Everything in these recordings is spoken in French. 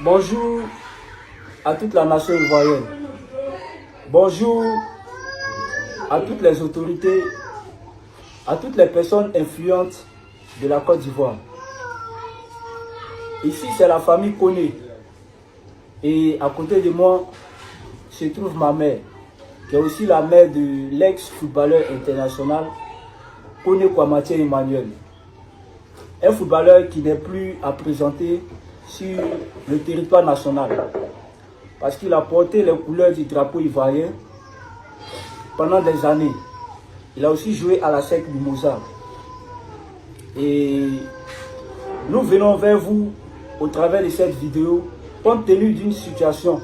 Bonjour à toute la nation ivoirienne. Bonjour à toutes les autorités, à toutes les personnes influentes de la Côte d'Ivoire. Ici, c'est la famille Koné. Et à côté de moi, se trouve ma mère, qui est aussi la mère de l'ex-footballeur international, Koné Kwamatie Emmanuel. Un footballeur qui n'est plus à présenter sur le territoire national. Parce qu'il a porté les couleurs du drapeau ivoirien pendant des années. Il a aussi joué à la SEC Mimosa. Et nous venons vers vous au travers de cette vidéo compte tenu d'une situation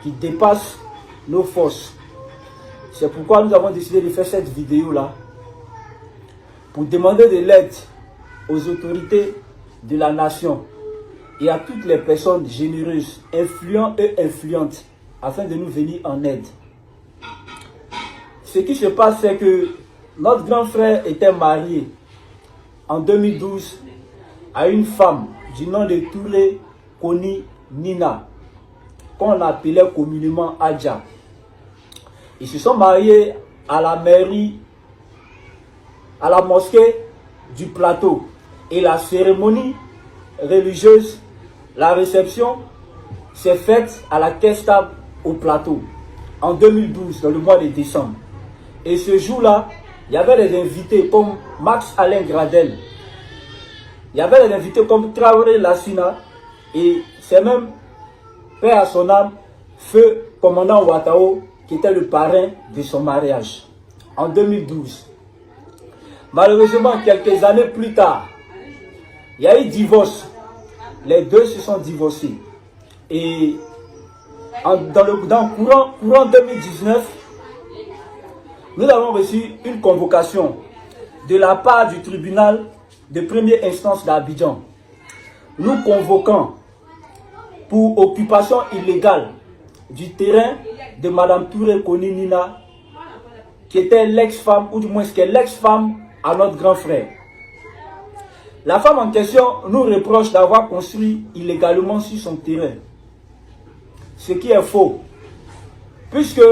qui dépasse nos forces. C'est pourquoi nous avons décidé de faire cette vidéo-là pour demander de l'aide aux autorités de la nation et à toutes les personnes généreuses, influentes et influentes afin de nous venir en aide. Ce qui se passe, c'est que notre grand frère était marié en 2012 à une femme du nom de Touré Koni Nina, qu'on appelait communément Adja. Ils se sont mariés à la mairie, à la mosquée du plateau. Et la cérémonie religieuse, la réception, s'est faite à la Kesta au plateau en 2012, dans le mois de décembre. Et ce jour-là, il y avait des invités comme Max Alain Gradel. Il y avait des invités comme Traoré Lassina. Et c'est même, paix à son âme, feu commandant Ouattao, qui était le parrain de son mariage en 2012. Malheureusement, quelques années plus tard, il y a eu divorce. Les deux se sont divorcés. Et dans le courant 2019, nous avons reçu une convocation de la part du tribunal de première instance d'Abidjan, nous convoquant pour occupation illégale du terrain de Mme Touré Koni Nina, qui était l'ex-femme, ou du moins qui est l'ex-femme à notre grand frère. La femme en question nous reproche d'avoir construit illégalement sur son terrain. Ce qui est faux. Puisque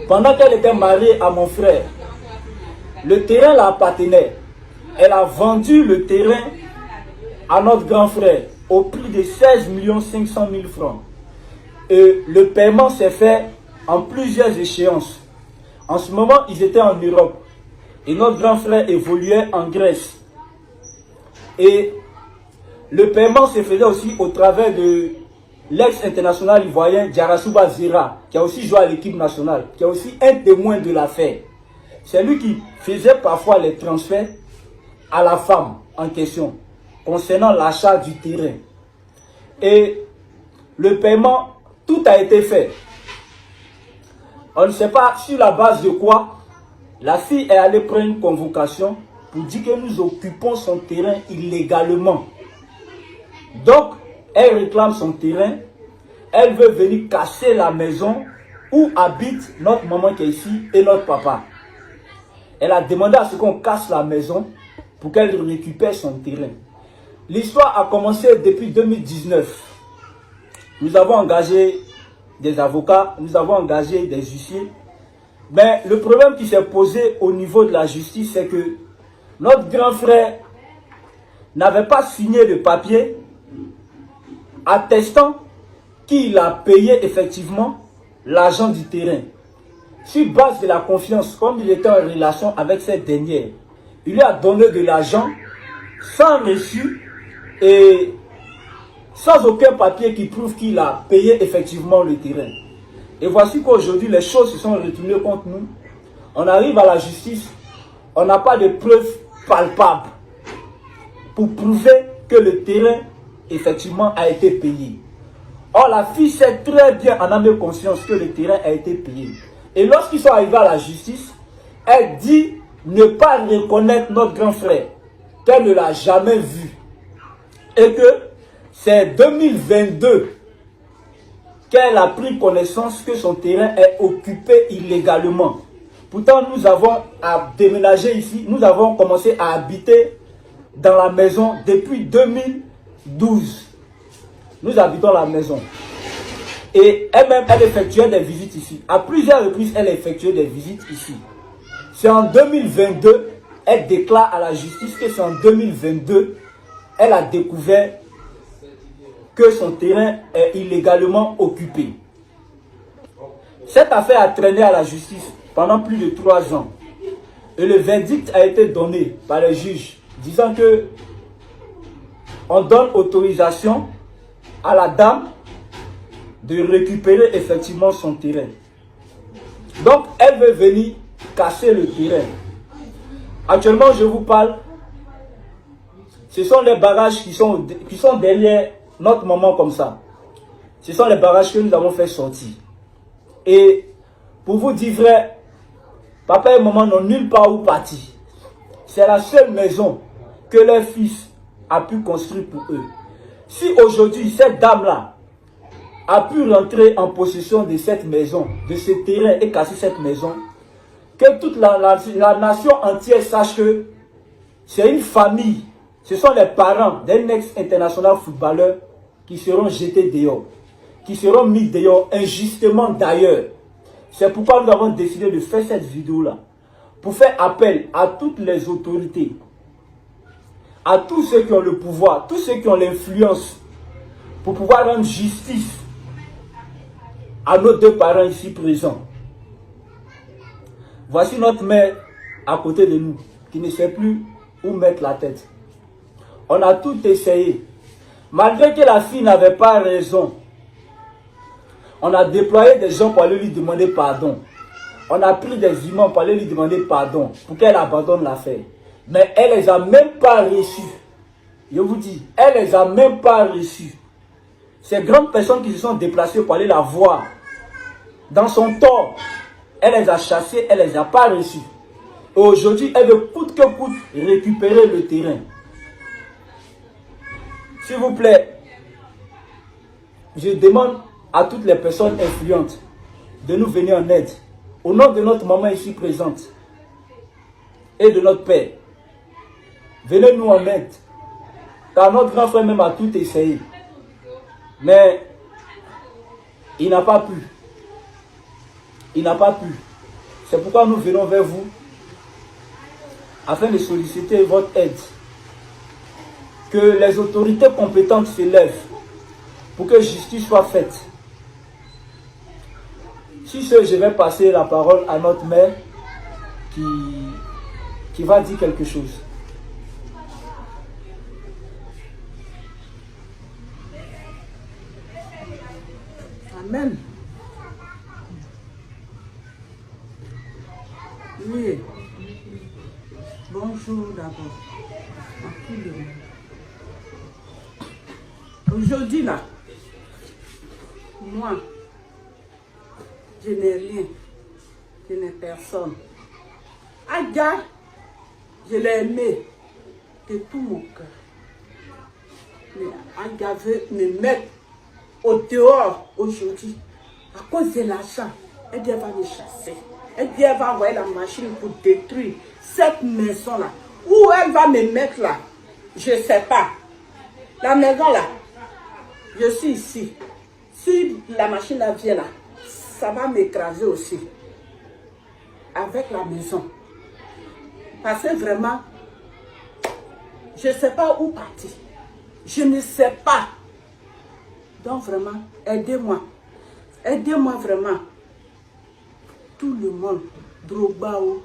pendant qu'elle était mariée à mon frère, le terrain l'appartenait. Elle a vendu le terrain à notre grand frère au prix de 16 500 000 francs. Et le paiement s'est fait en plusieurs échéances. En ce moment, ils étaient en Europe. Et notre grand frère évoluait en Grèce. Et le paiement se faisait aussi au travers de l'ex-international ivoirien Djarasouba Zera, qui a aussi joué à l'équipe nationale, qui est aussi un témoin de l'affaire. C'est lui qui faisait parfois les transferts à la femme en question, concernant l'achat du terrain. Et le paiement, tout a été fait. On ne sait pas sur la base de quoi. La fille est allée prendre une convocation pour dire que nous occupons son terrain illégalement. Donc, elle réclame son terrain. Elle veut venir casser la maison où habite notre maman qui est ici et notre papa. Elle a demandé à ce qu'on casse la maison pour qu'elle récupère son terrain. L'histoire a commencé depuis 2019. Nous avons engagé des avocats, nous avons engagé des huissiers. Mais le problème qui s'est posé au niveau de la justice, c'est que notre grand frère n'avait pas signé de papier attestant qu'il a payé effectivement l'argent du terrain. Sur base de la confiance, comme il était en relation avec cette dernière, il lui a donné de l'argent sans reçu et sans aucun papier qui prouve qu'il a payé effectivement le terrain. Et voici qu'aujourd'hui, les choses se sont retournées contre nous. On arrive à la justice, on n'a pas de preuves palpables pour prouver que le terrain, effectivement, a été payé. Or, la fille sait très bien, en âme et conscience, que le terrain a été payé. Et lorsqu'ils sont arrivés à la justice, elle dit ne pas reconnaître notre grand frère, qu'elle ne l'a jamais vu. Et que c'est 2022 qu'elle a pris connaissance que son terrain est occupé illégalement. Pourtant, nous avons déménagé ici, nous avons commencé à habiter dans la maison depuis 2012. nous habitons la maison. Et elle-même, elle effectuait des visites ici. À plusieurs reprises, elle a effectué des visites ici. C'est en 2022, elle déclare à la justice que c'est en 2022, elle a découvert que son terrain est illégalement occupé. Cette affaire a traîné à la justice pendant plus de 3 ans. Et le verdict a été donné par les juges, disant que on donne autorisation à la dame de récupérer effectivement son terrain. Donc, elle veut venir casser le terrain. Actuellement, je vous parle, ce sont les barrages qui sont derrière notre maman comme ça. Ce sont les barrages que nous avons fait sortir. Et pour vous dire vrai, papa et maman n'ont nulle part où partir. C'est la seule maison que leur fils a pu construire pour eux. Si aujourd'hui, cette dame-là a pu rentrer en possession de cette maison, de ce terrain et casser cette maison, que toute la nation entière sache que c'est une famille, ce sont les parents d'un ex-international footballeur qui seront jetés dehors, qui seront mis dehors injustement d'ailleurs. C'est pourquoi nous avons décidé de faire cette vidéo-là, pour faire appel à toutes les autorités, à tous ceux qui ont le pouvoir, tous ceux qui ont l'influence, pour pouvoir rendre justice à nos 2 parents ici présents. Voici notre mère à côté de nous, qui ne sait plus où mettre la tête. On a tout essayé. Malgré que la fille n'avait pas raison, on a déployé des gens pour aller lui demander pardon. On a pris des imams pour aller lui demander pardon, pour qu'elle abandonne l'affaire. Mais elle ne les a même pas reçus. Je vous dis, elle ne les a même pas reçus. Ces grandes personnes qui se sont déplacées pour aller la voir, dans son tort, elle les a chassés, elle ne les a pas reçus. Et aujourd'hui, elle veut coûte que coûte récupérer le terrain. S'il vous plaît, je demande à toutes les personnes influentes de nous venir en aide. Au nom de notre maman ici présente et de notre père, venez nous en aide. Car notre grand frère même a tout essayé. Mais il n'a pas pu. Il n'a pas pu. C'est pourquoi nous venons vers vous afin de solliciter votre aide. Que les autorités compétentes se lèvent pour que justice soit faite. Si ce, je vais passer la parole à notre mère qui va dire quelque chose. Amen. Oui. Bonjour d'abord à tout le monde. Aujourd'hui là, moi, je n'ai rien, je n'ai personne. Adja, je l'ai aimé de tout mon cœur. Mais Adja veut me mettre au dehors aujourd'hui à cause de l'argent. Elle dit elle va me chasser. Elle dit elle va envoyer la machine pour détruire cette maison-là. Où elle va me mettre là, je ne sais pas. La maison là, je suis ici. Si la machine là vient là, ça va m'écraser aussi. Avec la maison. Parce que vraiment, je ne sais pas où partir. Je ne sais pas. Donc vraiment, aidez-moi. Aidez-moi vraiment. Tout le monde. Drogbao,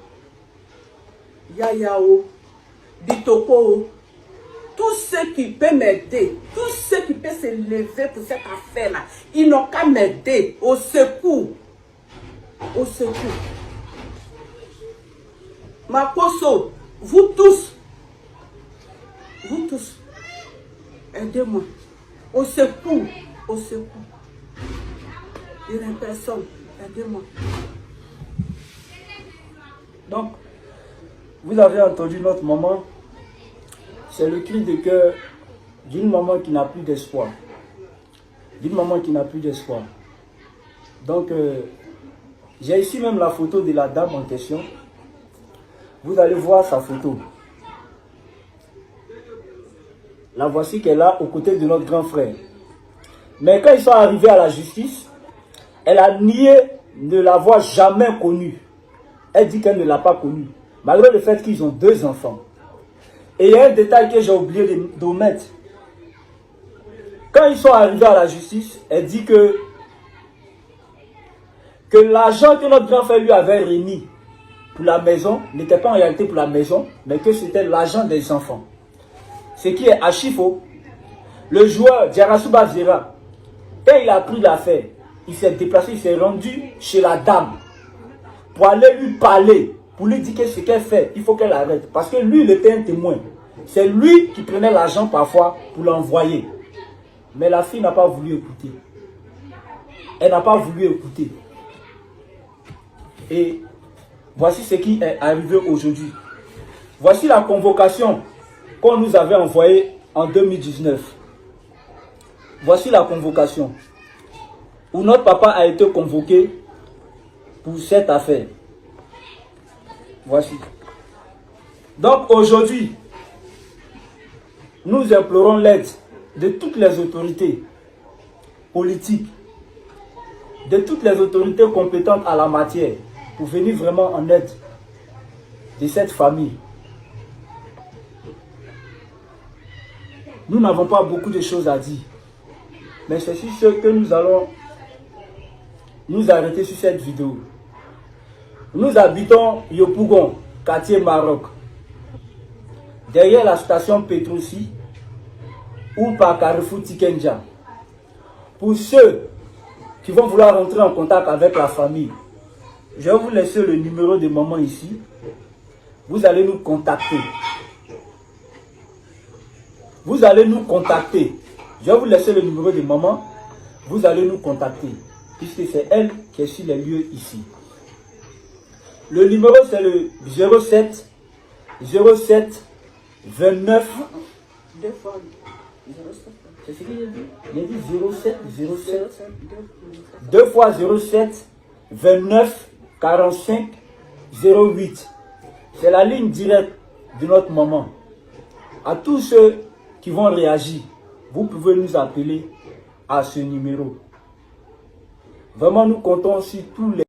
Yayao, Bitoko, tous ceux qui peuvent m'aider, tous ceux qui peuvent se lever pour cette affaire-là, ils n'ont qu'à m'aider au secours. Au secours. Makoso, vous tous, aidez-moi. Au secours, au secours. Il n'y a personne, aidez-moi. Donc, vous avez entendu notre maman. C'est le cri de cœur d'une maman qui n'a plus d'espoir. D'une maman qui n'a plus d'espoir. Donc, j'ai ici même la photo de la dame en question. Vous allez voir sa photo. La voici qu'elle a aux côtés de notre grand frère. Mais quand ils sont arrivés à la justice, elle a nié ne l'avoir jamais connu. Elle dit qu'elle ne l'a pas connu, malgré le fait qu'ils ont 2 enfants. Et il y a un détail que j'ai oublié de mettre. Quand ils sont arrivés à la justice, elle dit que l'argent que notre grand frère lui avait remis pour la maison n'était pas en réalité pour la maison, mais que c'était l'argent des enfants. Ce qui est archi faux. Le joueur Diarasuba Vieira, quand il a pris l'affaire, il s'est déplacé, il s'est rendu chez la dame pour aller lui parler, pour lui dire que ce qu'elle fait, il faut qu'elle arrête. Parce que lui, il était un témoin. C'est lui qui prenait l'argent parfois pour l'envoyer. Mais la fille n'a pas voulu écouter. Elle n'a pas voulu écouter. Et voici ce qui est arrivé aujourd'hui. Voici la convocation qu'on nous avait envoyée en 2019. Voici la convocation où notre papa a été convoqué pour cette affaire. Voici. Donc aujourd'hui, nous implorons l'aide de toutes les autorités politiques, de toutes les autorités compétentes à la matière, pour venir vraiment en aide de cette famille. Nous n'avons pas beaucoup de choses à dire, mais c'est sur ce que nous allons nous arrêter sur cette vidéo. Nous habitons Yopougon, quartier Maroc, derrière la station Petrosi ou par Carrefour Tikenja. Pour ceux qui vont vouloir rentrer en contact avec la famille, je vais vous laisser le numéro de maman ici. Vous allez nous contacter. Vous allez nous contacter. Je vais vous laisser le numéro de maman. Vous allez nous contacter, puisque c'est elle qui est sur les lieux ici. Le numéro c'est le 07 29. Deux fois 07. C'est ce que j'ai dit. J'ai dit 07. 2 fois 07 29 45 08. C'est la ligne directe de notre maman. À tous ceux qui vont réagir, vous pouvez nous appeler à ce numéro. Vraiment, nous comptons sur tous les